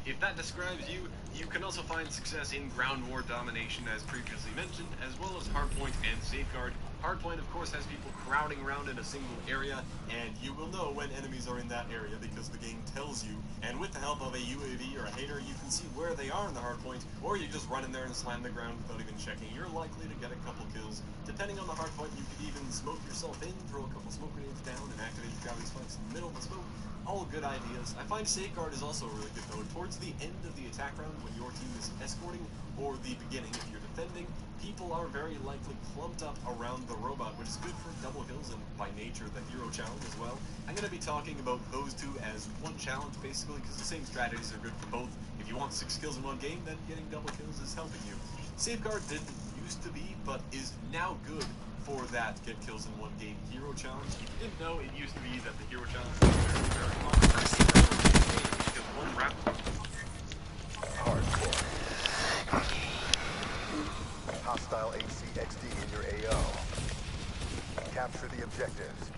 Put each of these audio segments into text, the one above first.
If that describes you, you can also find success in ground war domination as previously mentioned, as well as hardpoint and safeguard. Hardpoint, of course, has people crowding around in a single area, and you will know when enemies are in that area because the game tells you. And with the help of a UAV or a hater, you can see where they are in the hardpoint, or you just run in there and slam the ground without even checking. You're likely to get a couple kills. Depending on the hardpoint, you could even smoke yourself in, throw a couple smoke grenades down, and activate your gravity spikes in the middle of the smoke. All good ideas. I find Safeguard is also a really good mode. Towards the end of the attack round, when your team is escorting, or the beginning if you're defending, people are very likely clumped up around the robot, which is good for double kills and by nature the hero challenge as well. I'm going to be talking about those two as one challenge basically, because the same strategies are good for both. If you want 6 kills in one game, then getting double kills is helping you. Safeguard didn't used to be, but is now good for that get kills in one game hero challenge. If you didn't know, it used to be that the hero challenge was very, very common because one round. Hardcore. Hostile HCXD in your AO. Capture the objectives.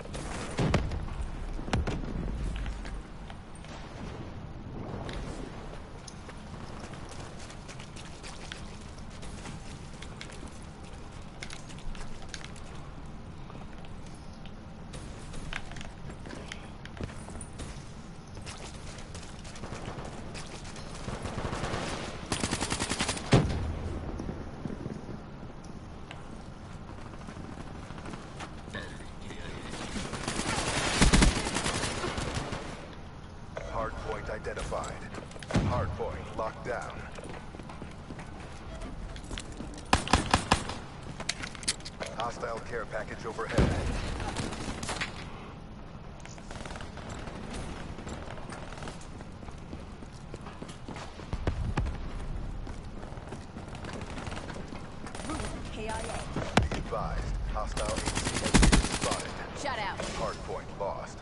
Identified. Hardpoint locked down. Hostile care package overhead. KIA. Be advised. Hostile HCXD spotted. Shut out. Hardpoint lost.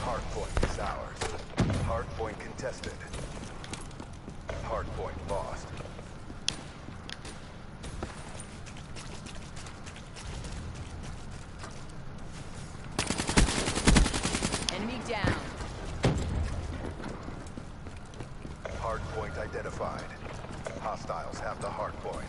Hardpoint is ours. Hardpoint contested. Hardpoint lost. Enemy down. Hardpoint identified. Hostiles have the hardpoint.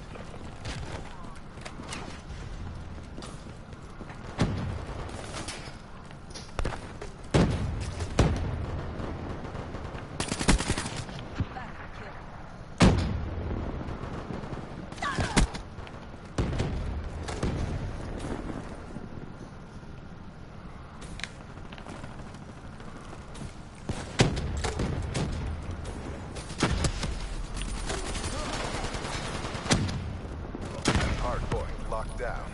Hardpoint locked down.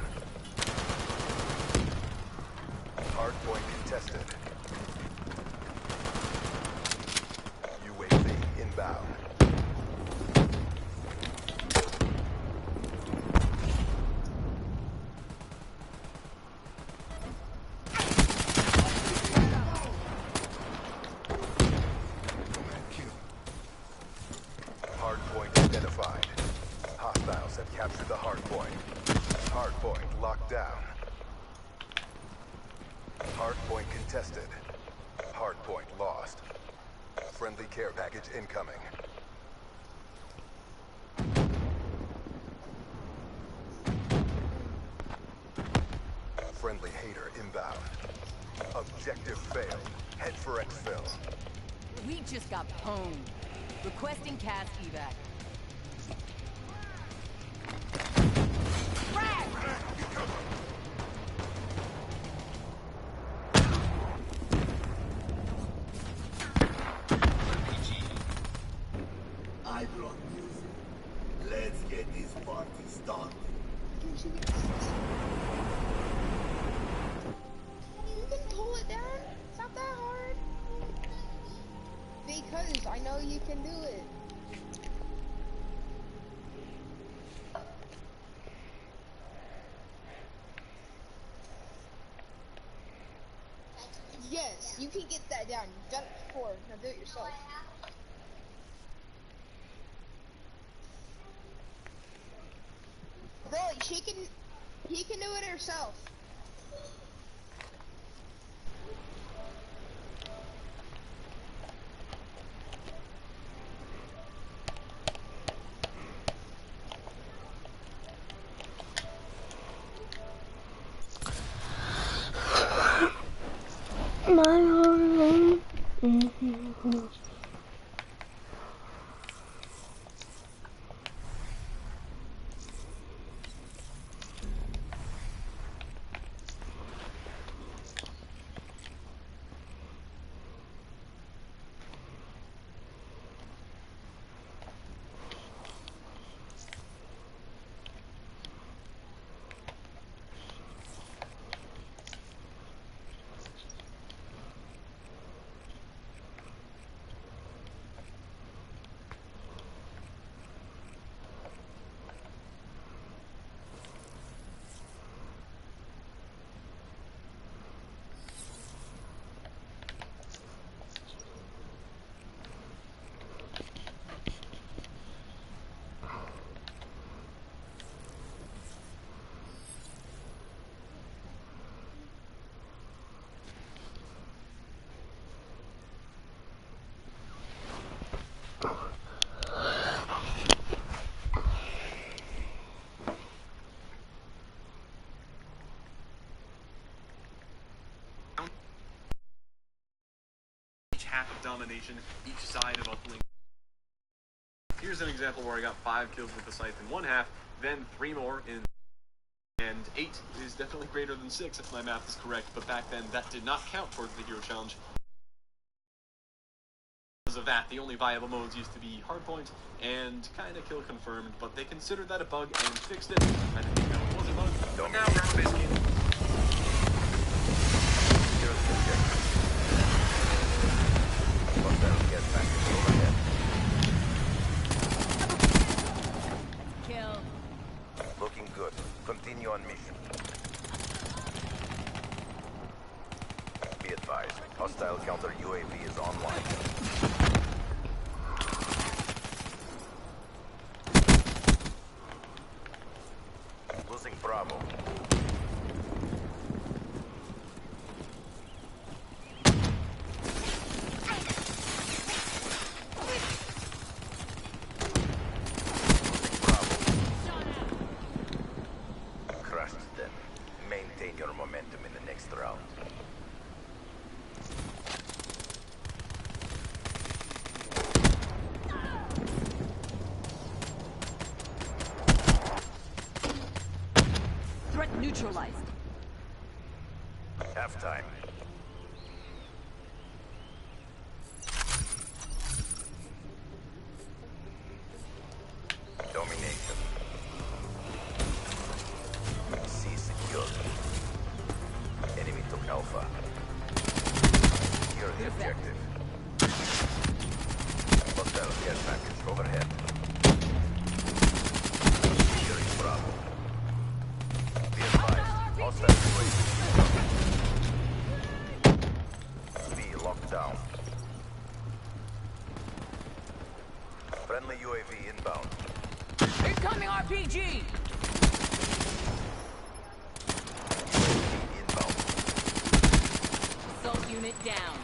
Hardpoint contested. UAV inbound. Hardpoint identified. Hostiles have captured the hardpoint. Hardpoint locked down. Hardpoint contested. Hardpoint lost. Friendly care package incoming. Friendly hater inbound. Objective failed. Head for exfil. We just got pwned. Requesting CAS evac. I brought music. Let's get this party started. You can pull it down. It's not that hard. Because I know you can do it. Yes, you can get that down. You've done it before. Now do it yourself. He can do it herself. Half of domination, each side of uplink. Here's an example where I got 5 kills with the scythe in one half, then 3 more in, and 8 is definitely greater than 6 if my math is correct, but back then that did not count towards the hero challenge. Because of that, the only viable modes used to be hardpoint and kinda kill confirmed, but they considered that a bug and fixed it. I didn't think that was a bug, but now ground-based game. Kill. Looking good. Continue on mission. Be advised, hostile counter UAV is online. Losing Bravo. Neutralized. Halftime. Domination. C secured. Enemy took Alpha. Secure the objective. Hostile care package overhead. Securing Bravo. Be advised, hostile UAV. B locked down. Friendly UAV inbound. Incoming RPG! UAV inbound. Assault unit down.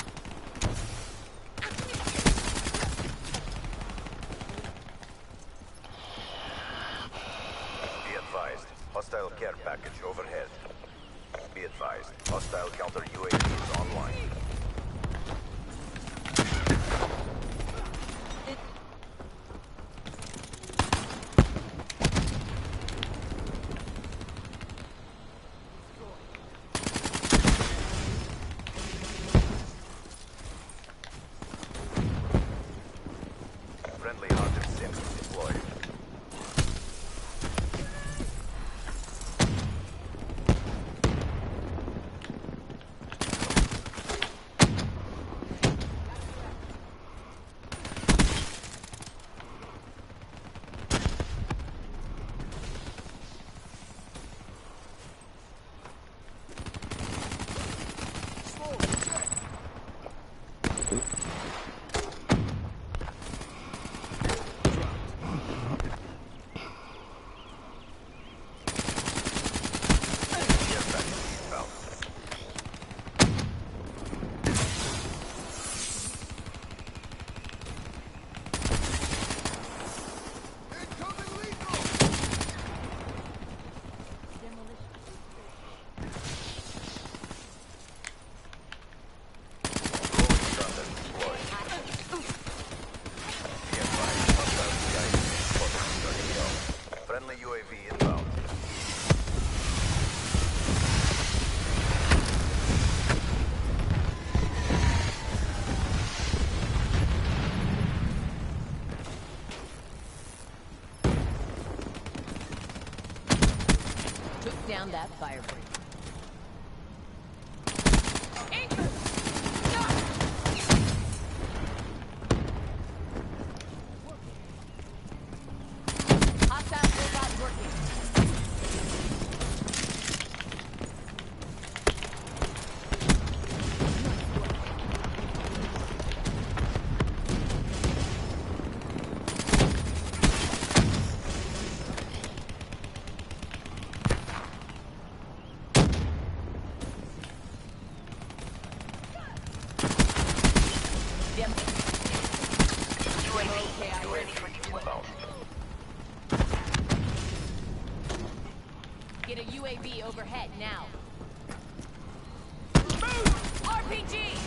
Be advised, hostile care package overhead. Be advised, hostile counter UAV is online. Friendly hunter sims deployed. down that fire break. Hostile robot working. Get a UAV overhead now. Move! RPG!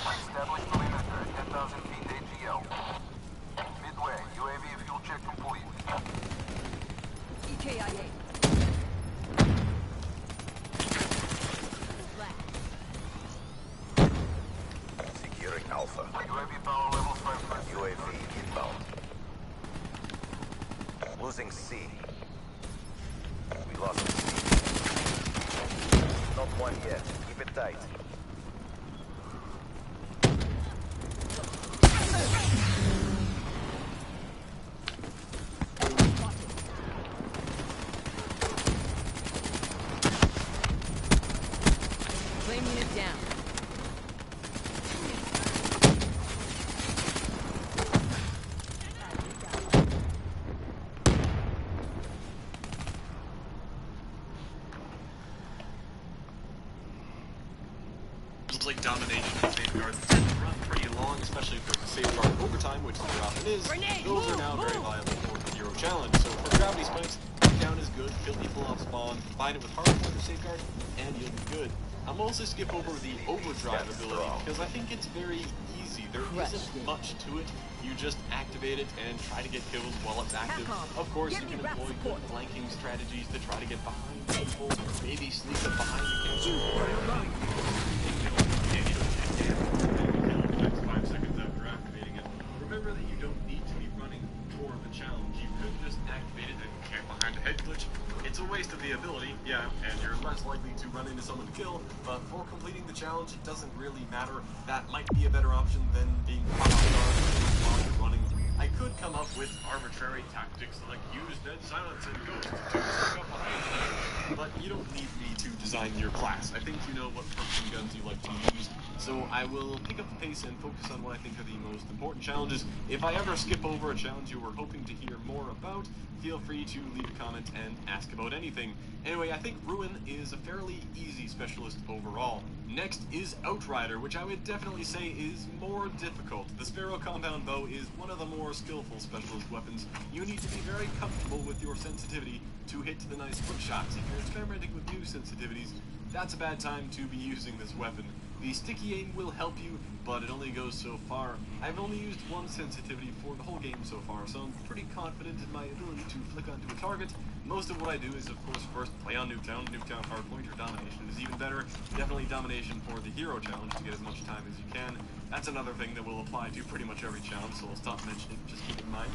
Establish perimeter at 10,000 feet AGL. Midway, UAV fuel check complete. EKIA. Securing Alpha. UAV power level 5%. UAV inbound. Losing C. We lost C. Not one yet. Keep it tight. Flame unit down. Like domination and safeguard tend to run pretty long, especially if there's a safeguard overtime, which there often is. Grenade, Those are move, now very move. viable for the hero challenge. So for gravity spikes, down is good, kill people off spawn, combine it with hardpoint or safeguard, and you'll be good. I'm also skip over the overdrive ability because I think it's very easy. There isn't much to it. You just activate it and try to get kills while it's active. Of course, you can employ good flanking strategies to try to get behind people, maybe sneak up behind the camp. Next 5 seconds after activating it. Remember that you don't need to be running toward the challenge. You could just activate it and camp behind a head glitch. It's a waste of the ability, yeah, and you're less likely to run into someone to kill, but for completing the challenge, it doesn't really matter. That might be a better option than being caught off guard while you're running. I could come up with arbitrary tactics like use dead silence and ghosts to sneak up behind you, but you don't need me to design your class. I think you know what perks and guns you like to use, so I will pick up the pace and focus on what I think are the most important challenges. If I ever skip over a challenge you were hoping to hear more about, feel free to leave a comment and ask about anything. Anyway, I think Ruin is a fairly easy specialist overall. Next is Outrider, which I would definitely say is more difficult. The Sparrow compound bow is one of the more skillful specialist weapons. You need to be very comfortable with your sensitivity to hit the nice quick shots. If you're experimenting with new sensitivities, that's a bad time to be using this weapon. The sticky aim will help you, but it only goes so far. I've only used one sensitivity for the whole game so far, so I'm pretty confident in my ability to flick onto a target. Most of what I do is, of course, first play on Nuketown. Nuketown hardpoint or domination is even better. Definitely domination for the hero challenge to get as much time as you can. That's another thing that will apply to pretty much every challenge, so I'll stop mentioning it, just keep in mind.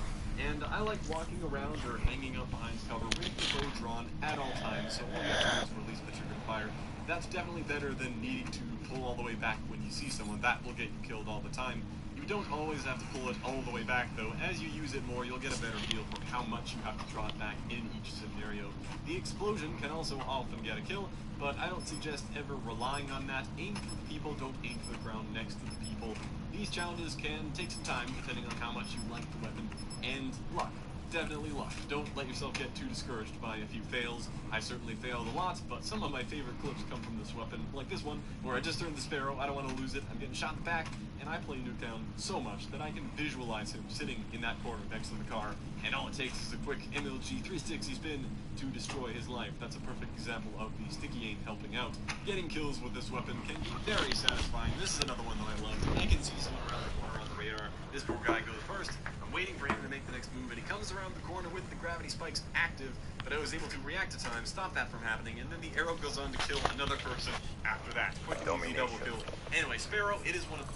And I like walking around or hanging up behind cover with the bow drawn at all times, so all you have to do is release the trigger and fire. That's definitely better than needing to pull all the way back when you see someone. That will get you killed all the time. You don't always have to pull it all the way back, though. As you use it more, you'll get a better feel for how much you have to draw it back in each scenario. The explosion can also often get a kill, but I don't suggest ever relying on that. Aim for the people, don't aim for the ground next to the people. These challenges can take some time, depending on how much you like the weapon, and luck. Definitely luck. Don't let yourself get too discouraged by a few fails. I certainly failed a lot, but some of my favorite clips come from this weapon, like this one, where I just turned the Sparrow, I don't want to lose it, I'm getting shot in the back, and I play Nuketown so much that I can visualize him sitting in that corner next to the car, and all it takes is a quick MLG 360 spin to destroy his life. That's a perfect example of the sticky aim helping out. Getting kills with this weapon can be very satisfying. This is another one that I love. I can see someone around the corner on the radar. This poor guy goes first. I'm waiting for him to make the next move, and he comes around the corner with the gravity spikes active, but I was able to react to time, stop that from happening, and then the arrow goes on to kill another person after that. Quick and easy double kill. Anyway, Sparrow, it is one of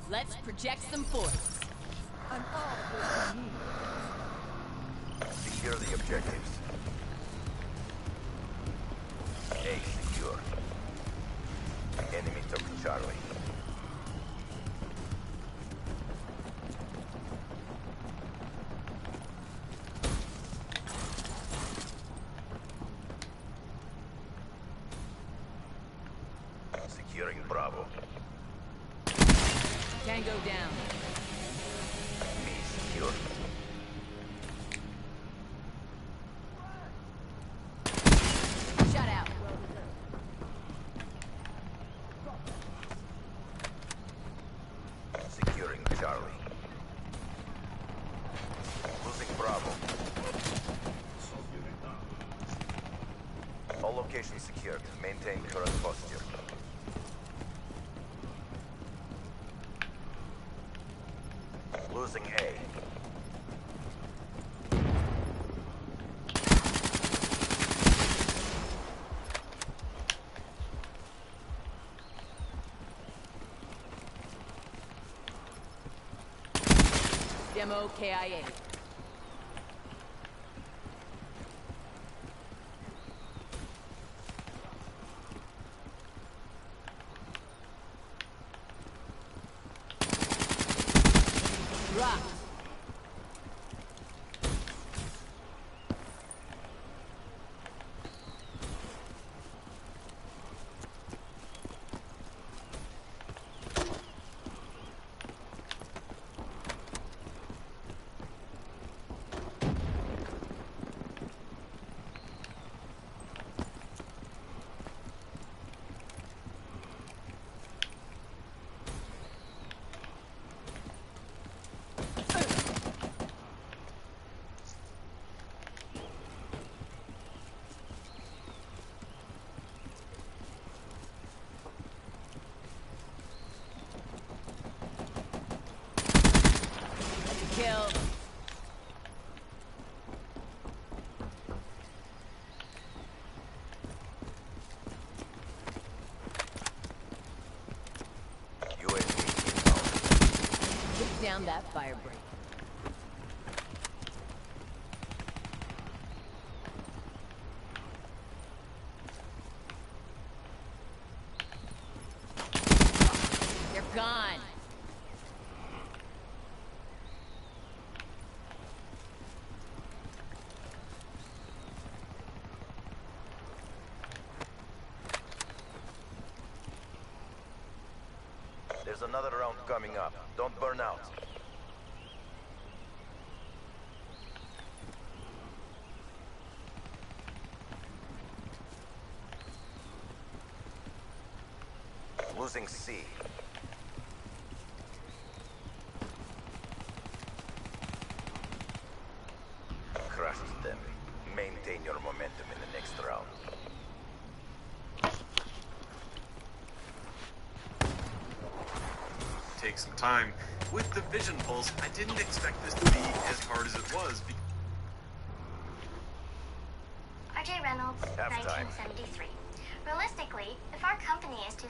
Let's project some force. I'm all for you. Secure the objectives. A secure. Enemy took Charlie. Securing Bravo. Tango down. B secure. Shut out. Securing Charlie. Losing Bravo. All locations secured. Maintain current posture. Losing A. Demo KIA. Rock. Kill. UAV inbound. Put down that fire break. They're gone. There's another round coming up. Don't burn out. Losing C. Crushed them. Maintain your momentum in the next round. Take some time. With the vision pulse, I didn't expect this to be as hard as it was. RJ Reynolds, Halftime. 1973. Realistically, if our company is too...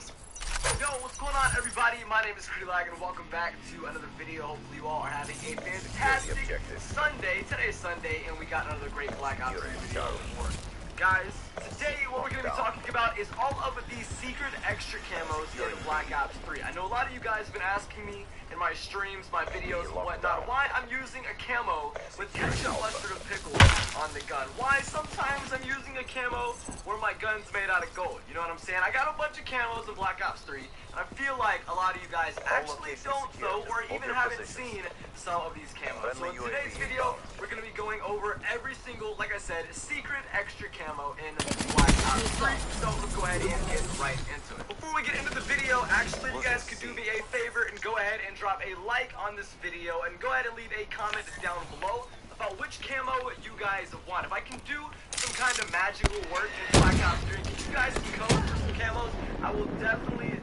Yo, what's going on, everybody? My name is Kreelag, and welcome back to another video. Hopefully you all are having a fantastic Sunday. Today is Sunday, and we got another great Black Ops 3 video report. Guys, today what we're going to be talking about is all of these secret extra camos in Black Ops 3. I know a lot of you guys have been asking me in my streams, my videos, and whatnot, why I'm using a camo with ketchup, mustard, and pickles on the gun. Why sometimes I'm using a camo where my gun's made out of gold. You know what I'm saying? I got a bunch of camos in Black Ops 3, and I feel like a lot of you guys actually don't know or even haven't seen some of these camos. So in today's video, we're going to be going over every single, like I said, secret extra camo in Black Ops 3. So let's go ahead and get right into it. Before we get into the video, actually, you guys could do me a favor and go ahead and drop a like on this video and go ahead and leave a comment down below about which camo you guys want. If I can do some kind of magical work in Black Ops 3, if you guys can code for some camos, I will definitely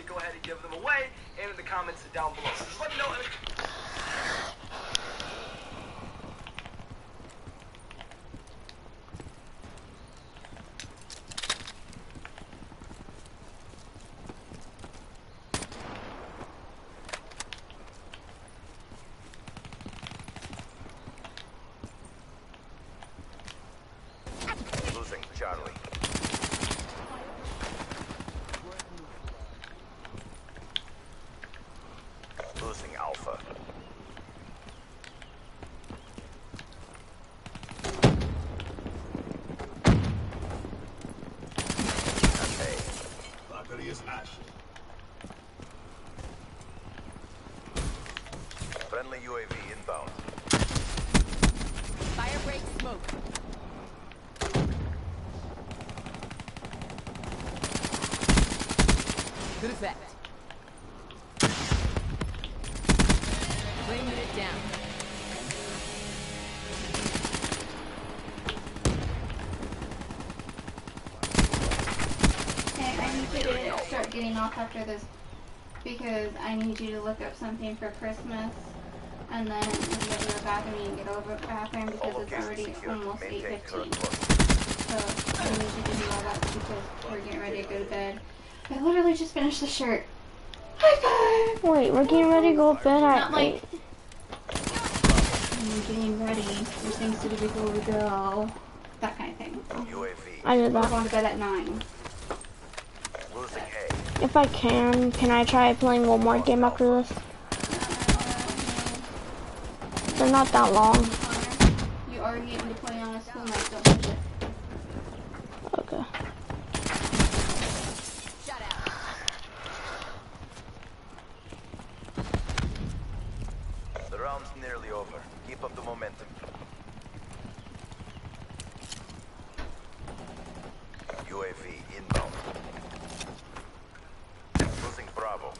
go ahead and give them away and in the comments down below. So just let me know. as ash. Friendly UAV inbound. Fire break smoke. Good effect. Bring it down. Okay, I need you to start getting off after this because I need you to look up something for Christmas and then when you go to the bathroom you can get over the bathroom because it's already almost 8:15. So I need you to do all that because we're getting ready to go to bed. I literally just finished the shirt. High five! Wait, we're getting ready to go to bed at 8. I'm getting ready for things to do before we go. That kind of thing. UAV. I did We're that. going to bed at 9. Losing A. If I can I try playing one more game after this? They're not that long. You are getting to play on a school night, don't push it. Okay. Shut out. The round's nearly over. Keep up the momentum. UAV inbound. Losing Bravo.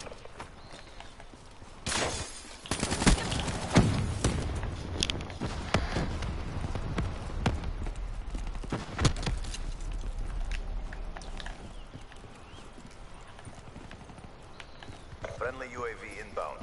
Friendly UAV inbound.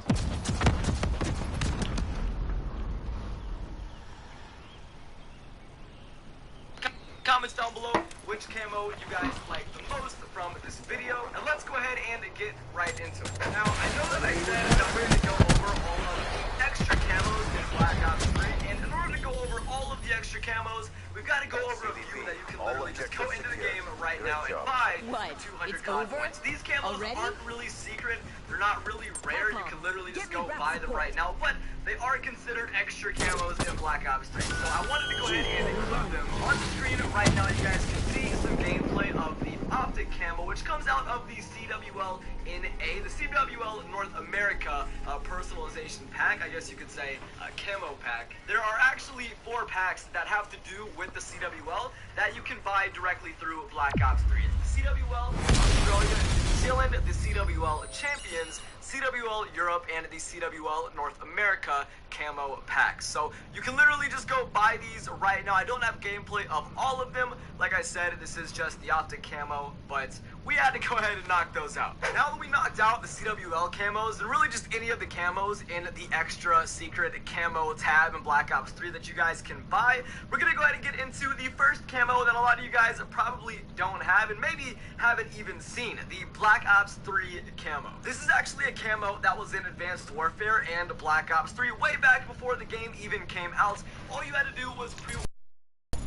Comments down below which camo you guys like the most from this video, and let's go ahead and get right into it. Now, I know that I said that we're going to go over all of the extra camos in Black Ops 3, and in order to go over all of the extra camos, we've got to go over a few that you can literally just go into the game right now and buy What? 200 It's COD over? points. These camos Already? aren't really secret, they're not really rare, you can literally just go buy them right now, but they are considered extra camos in Black Ops 3. So I wanted to go ahead and include them on the screen right now. You guys can see some gameplay of the optic camo, which comes out of the CWL in A, the CWL North America personalization pack, I guess you could say camo pack. There are actually 4 packs that have to do with the CWL that you can buy directly through Black Ops 3. The CWL Australia, New Zealand, the CWL Champions, CWL Europe, and the CWL North America camo packs. So you can literally just go buy these right now. I don't have gameplay of all of them. Like I said, this is just the optic camo, but we had to go ahead and knock those out. Now that we knocked out the CWL camos, and really just any of the camos in the extra secret camo tab in Black Ops 3 that you guys can buy, we're gonna go ahead and get into the first camo that a lot of you guys probably don't have and maybe haven't even seen, the Black Ops 3 camo. This is actually a camo that was in Advanced Warfare and Black Ops 3 way back before the game even came out. All you had to do was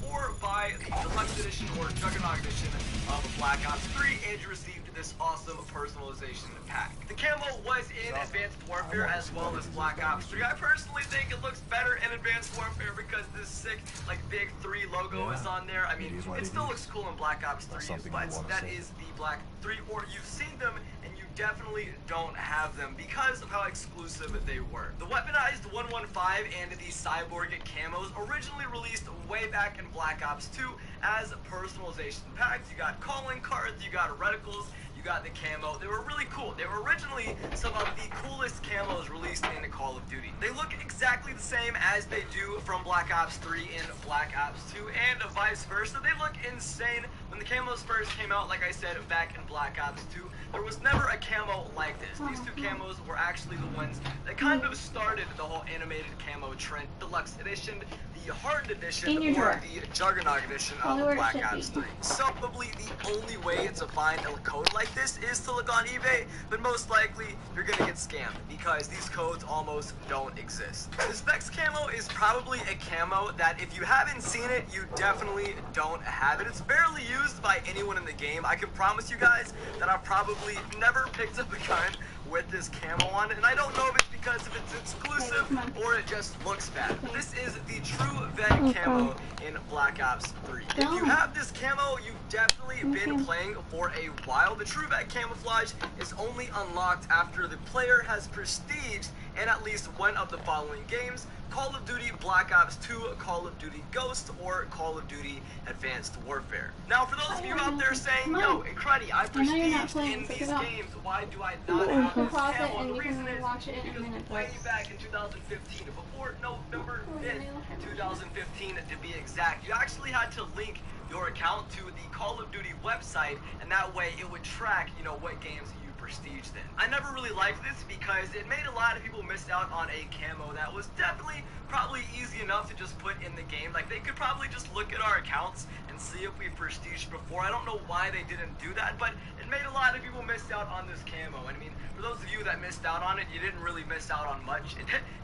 or buy the Deluxe Edition or Juggernaut Edition of Black Ops 3, and you received this awesome personalization pack. The camo was in Advanced Warfare as well as Black Ops 3. I personally think it looks better in Advanced Warfare because this sick, like, big 3 logo is on there. I mean, it still looks cool in Black Ops 3, but that is the Black 3, or you've seen them and you definitely don't have them because of how exclusive they were. The weaponized 115 and the Cyborg camos originally released way back in Black Ops 2 as personalization packs. You got calling cards, you got reticles, you got the camo. They were really cool. They were originally some of the coolest camos released in Call of Duty. They look exactly the same as they do from Black Ops 3 in Black Ops 2 and vice versa. They look insane. When the camos first came out, like I said, back in Black Ops 2, there was never a camo like this. These 2 camos were actually the ones that kind of started the whole animated camo trend. Deluxe Edition, the Hardened Edition, or the Juggernaut Edition of Black Ops 3. So probably the only way to find a code like this is to look on eBay, but most likely you're gonna get scammed because these codes almost don't exist. This next camo is probably a camo that if you haven't seen it, you definitely don't have it. It's barely used. used by anyone in the game, I can promise you guys that I've probably never picked up a gun with this camo on, and I don't know if it's because if it's exclusive or it just looks bad. This is the true vet camo in Black Ops 3. If you have this camo, you've definitely been playing for a while. The true vet camouflage is only unlocked after the player has prestiged in at least one of the following games: Call of Duty Black Ops 2, Call of Duty Ghost, or Call of Duty Advanced Warfare. Now, for those of you out there saying, yo, Incredi, I prestiged in these games, why do I not have this camo? The reason is because way back in 2015, before November 5th, 2015 to be exact, you actually had to link your account to the Call of Duty website, and that way it would track, you know, what games you prestiged in. I never really liked this because it made a lot of people miss out on a camo that was definitely probably easy enough to just put in the game. Like, they could probably just look at our accounts and see if we prestiged before. I don't know why they didn't do that, but it made a lot of people miss out on this camo. And I mean, for those of you that missed out on it, you didn't really miss out on much.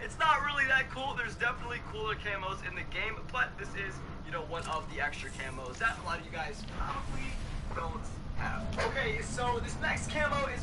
It's not really that cool. There's definitely cooler camos in the game, but this is, you know, one of the extra camos that a lot of you guys probably don't have. Okay, so this next camo is